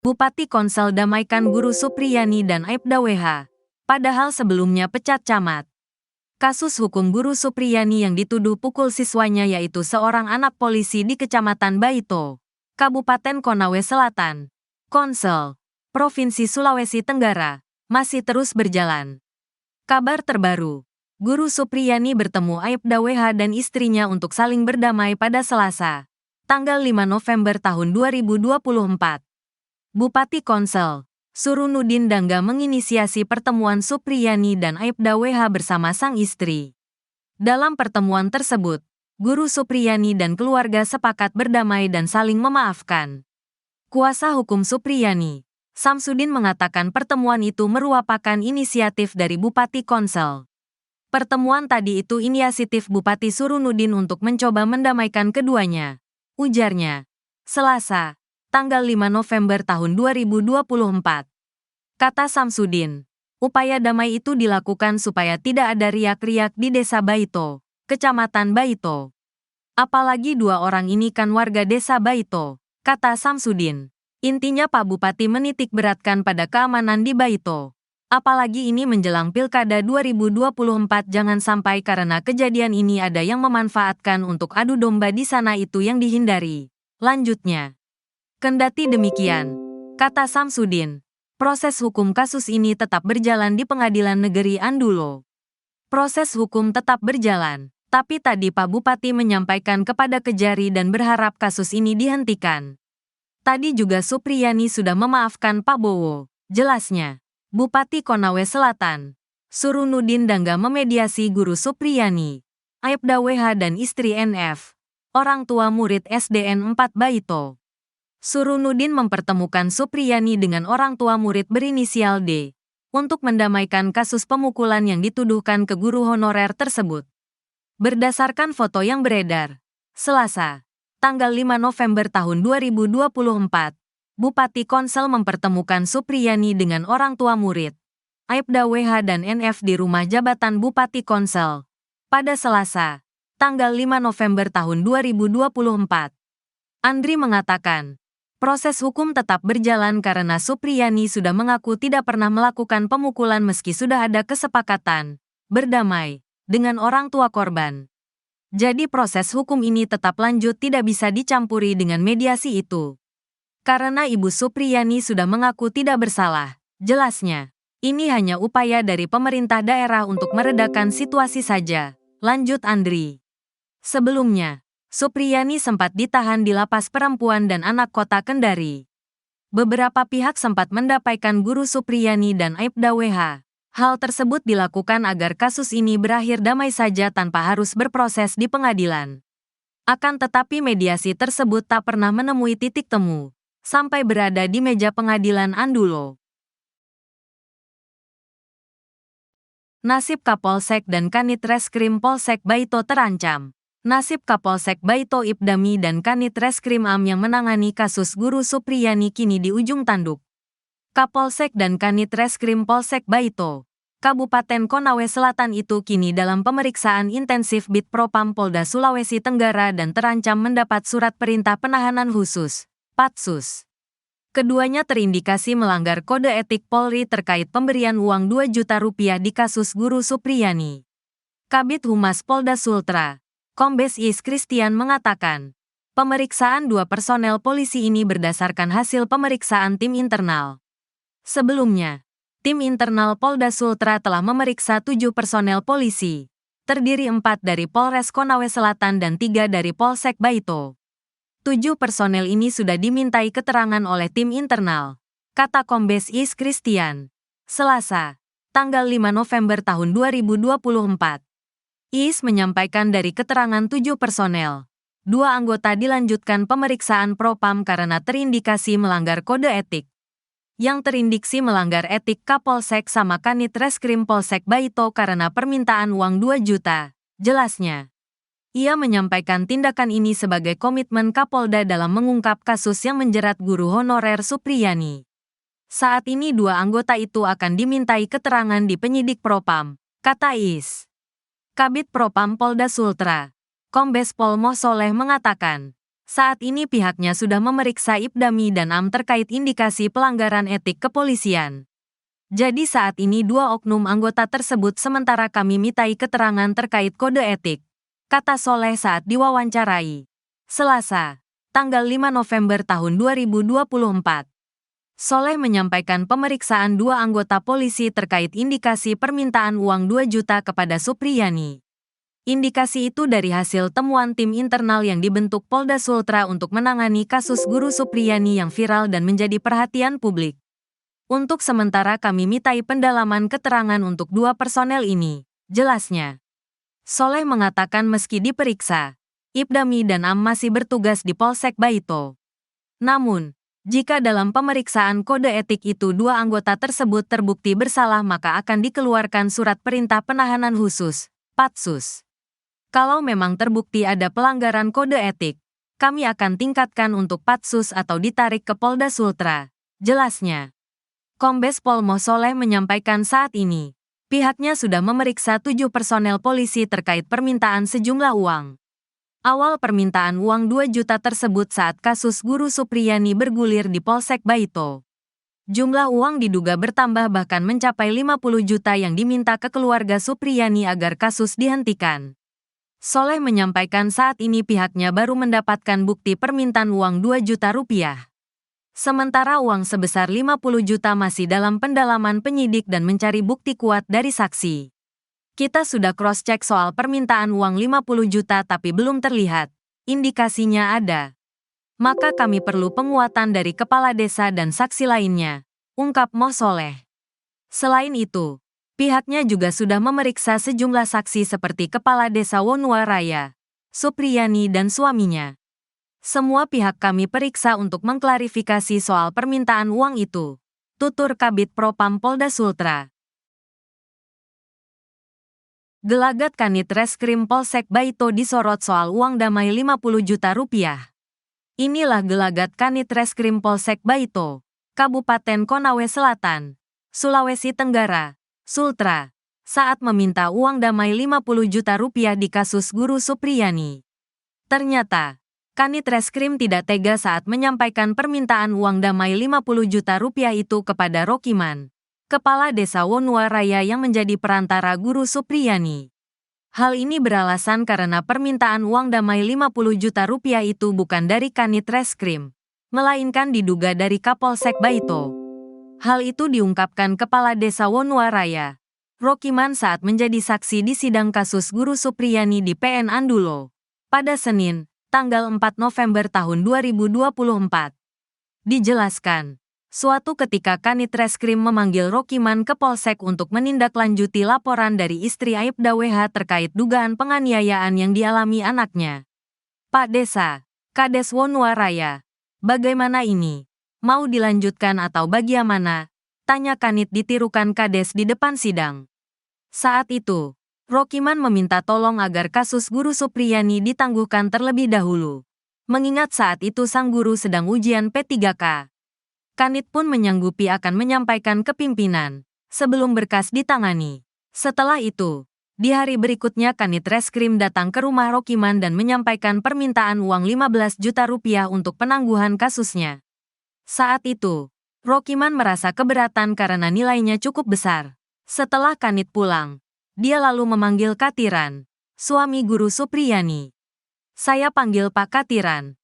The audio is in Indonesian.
Bupati Konsel damaikan Guru Supriyani dan Aibda WH. Padahal sebelumnya pecat camat. Kasus hukum Guru Supriyani yang dituduh pukul siswanya yaitu seorang anak polisi di Kecamatan Baito, Kabupaten Konawe Selatan, Konsel, Provinsi Sulawesi Tenggara, masih terus berjalan. Kabar terbaru, Guru Supriyani bertemu Aibda WH dan istrinya untuk saling berdamai pada Selasa, tanggal 5 November tahun 2024. Bupati Konsel, Surunudin Dangga menginisiasi pertemuan Supriyani dan Aibda WH bersama sang istri. Dalam pertemuan tersebut, Guru Supriyani dan keluarga sepakat berdamai dan saling memaafkan. Kuasa hukum Supriyani, Samsudin mengatakan pertemuan itu merupakan inisiatif dari Bupati Konsel. Pertemuan tadi itu inisiatif Bupati Surunudin untuk mencoba mendamaikan keduanya, ujarnya. Selasa, tanggal 5 November tahun 2024. Kata Samsudin, upaya damai itu dilakukan supaya tidak ada riak-riak di Desa Baito, Kecamatan Baito. Apalagi dua orang ini kan warga Desa Baito, kata Samsudin. Intinya Pak Bupati menitik beratkan pada keamanan di Baito. Apalagi ini menjelang Pilkada 2024 jangan sampai karena kejadian ini ada yang memanfaatkan untuk adu domba di sana itu yang dihindari. Lanjutnya. Kendati demikian, kata Samsudin, proses hukum kasus ini tetap berjalan di Pengadilan Negeri Andulo. Proses hukum tetap berjalan, tapi tadi Pak Bupati menyampaikan kepada Kejari dan berharap kasus ini dihentikan. Tadi juga Supriyani sudah memaafkan Pak Bowo, jelasnya. Bupati Konawe Selatan, Surunudin Dangga memediasi Guru Supriyani, Aibda WH dan istri NF, orang tua murid SDN 4 Baito. Surunudin mempertemukan Supriyani dengan orang tua murid berinisial D untuk mendamaikan kasus pemukulan yang dituduhkan ke guru honorer tersebut. Berdasarkan foto yang beredar, Selasa, tanggal 5 November tahun 2024, Bupati Konsel mempertemukan Supriyani dengan orang tua murid, Aibda WH dan NF di rumah jabatan Bupati Konsel, pada Selasa, tanggal 5 November tahun 2024. Andri mengatakan, proses hukum tetap berjalan karena Supriyani sudah mengaku tidak pernah melakukan pemukulan meski sudah ada kesepakatan berdamai dengan orang tua korban. Jadi proses hukum ini tetap lanjut tidak bisa dicampuri dengan mediasi itu. Karena Ibu Supriyani sudah mengaku tidak bersalah, jelasnya. Ini hanya upaya dari pemerintah daerah untuk meredakan situasi saja, lanjut Andri. Sebelumnya, Supriyani sempat ditahan di Lapas Perempuan dan Anak Kota Kendari. Beberapa pihak sempat mendapaikan Guru Supriyani dan Aibda WH. Hal tersebut dilakukan agar kasus ini berakhir damai saja tanpa harus berproses di pengadilan. Akan tetapi mediasi tersebut tak pernah menemui titik temu, sampai berada di meja pengadilan Andulo. Nasib Kapolsek dan Kanit Reskrim Polsek Baito terancam. Nasib Kapolsek Baito Ibdami dan Kanit Reskrim Am yang menangani kasus Guru Supriyani kini di ujung tanduk. Kapolsek dan Kanit Reskrim Polsek Baito, Kabupaten Konawe Selatan itu kini dalam pemeriksaan intensif Bid Propam Polda Sulawesi Tenggara dan terancam mendapat surat perintah penahanan khusus, Patsus. Keduanya terindikasi melanggar kode etik Polri terkait pemberian uang 2 juta rupiah di kasus Guru Supriyani. Kabid Humas Polda Sultra, Kombes Is Christian mengatakan, pemeriksaan 2 personel polisi ini berdasarkan hasil pemeriksaan tim internal. Sebelumnya, tim internal Polda Sultra telah memeriksa 7 personel polisi, terdiri 4 dari Polres Konawe Selatan dan 3 dari Polsek Baito. 7 personel ini sudah dimintai keterangan oleh tim internal, kata Kombes Is Christian. Selasa, tanggal 5 November tahun 2024. Is menyampaikan dari keterangan 7 personel, 2 anggota dilanjutkan pemeriksaan propam karena terindikasi melanggar kode etik. Yang terindiksi melanggar etik Kapolsek sama Kanit Reskrim Polsek Baito karena permintaan uang 2 juta, jelasnya. Ia menyampaikan tindakan ini sebagai komitmen Kapolda dalam mengungkap kasus yang menjerat guru honorer Supriyani. Saat ini 2 anggota itu akan dimintai keterangan di penyidik propam, kata Is. Kabid Propam Polda Sultra, Kombes Pol Mosoleh mengatakan, Saat ini pihaknya sudah memeriksa Ibdami dan Am terkait indikasi pelanggaran etik kepolisian. Jadi saat ini dua oknum anggota tersebut sementara kami mintai keterangan terkait kode etik, kata Soleh saat diwawancarai. Selasa, tanggal 5 November tahun 2024. Soleh menyampaikan pemeriksaan dua anggota polisi terkait indikasi permintaan uang 2 juta kepada Supriyani. Indikasi itu dari hasil temuan tim internal yang dibentuk Polda Sultra untuk menangani kasus guru Supriyani yang viral dan menjadi perhatian publik. Untuk sementara kami mintai pendalaman keterangan untuk dua personel ini, jelasnya. Soleh mengatakan meski diperiksa, Ibdami dan Am masih bertugas di Polsek Baito. Namun, jika dalam pemeriksaan kode etik itu dua anggota tersebut terbukti bersalah maka akan dikeluarkan surat perintah penahanan khusus, Patsus. Kalau memang terbukti ada pelanggaran kode etik, kami akan tingkatkan untuk Patsus atau ditarik ke Polda Sultra, jelasnya. Kombes Pol Mo Soleh menyampaikan saat ini, pihaknya sudah memeriksa 7 personel polisi terkait permintaan sejumlah uang. Awal permintaan uang 2 juta tersebut saat kasus guru Supriyani bergulir di Polsek Baito. Jumlah uang diduga bertambah bahkan mencapai 50 juta yang diminta ke keluarga Supriyani agar kasus dihentikan. Soleh menyampaikan saat ini pihaknya baru mendapatkan bukti permintaan uang 2 juta rupiah. Sementara uang sebesar 50 juta masih dalam pendalaman penyidik dan mencari bukti kuat dari saksi. Kita sudah cross-check soal permintaan uang 50 juta tapi belum terlihat indikasinya ada. Maka kami perlu penguatan dari kepala desa dan saksi lainnya, ungkap Mo Soleh. Selain itu, pihaknya juga sudah memeriksa sejumlah saksi seperti Kepala Desa Wonuaraya, Supriyani dan suaminya. Semua pihak kami periksa untuk mengklarifikasi soal permintaan uang itu, tutur Kabid Propam Polda Sultra. Gelagat Kanit Reskrim Polsek Baito disorot soal uang damai 50 juta rupiah. Inilah gelagat Kanit Reskrim Polsek Baito, Kabupaten Konawe Selatan, Sulawesi Tenggara, Sultra, saat meminta uang damai 50 juta rupiah di kasus guru Supriyani. Ternyata, Kanit Reskrim tidak tega saat menyampaikan permintaan uang damai 50 juta rupiah itu kepada Rokiman, Kepala Desa Wonuaraya yang menjadi perantara guru Supriyani. Hal ini beralasan karena permintaan uang damai 50 juta rupiah itu bukan dari Kanit Reskrim, melainkan diduga dari Kapolsek Baito. Hal itu diungkapkan Kepala Desa Wonuaraya, Rokiman saat menjadi saksi di sidang kasus guru Supriyani di PN Andulo, pada Senin, tanggal 4 November tahun 2024. Dijelaskan, suatu ketika Kanit Reskrim memanggil Rokiman ke Polsek untuk menindaklanjuti laporan dari istri Aibda WH terkait dugaan penganiayaan yang dialami anaknya. Pak Desa, Kades Wonuaraya, bagaimana ini? Mau dilanjutkan atau bagaimana? Tanya Kanit ditirukan Kades di depan sidang. Saat itu, Rokiman meminta tolong agar kasus guru Supriyani ditangguhkan terlebih dahulu. Mengingat saat itu sang guru sedang ujian P3K. Kanit pun menyanggupi akan menyampaikan ke pimpinan, sebelum berkas ditangani. Setelah itu, di hari berikutnya Kanit Reskrim datang ke rumah Rokiman dan menyampaikan permintaan uang 15 juta rupiah untuk penangguhan kasusnya. Saat itu, Rokiman merasa keberatan karena nilainya cukup besar. Setelah Kanit pulang, dia lalu memanggil Katiran, suami guru Supriyani. Saya panggil Pak Katiran,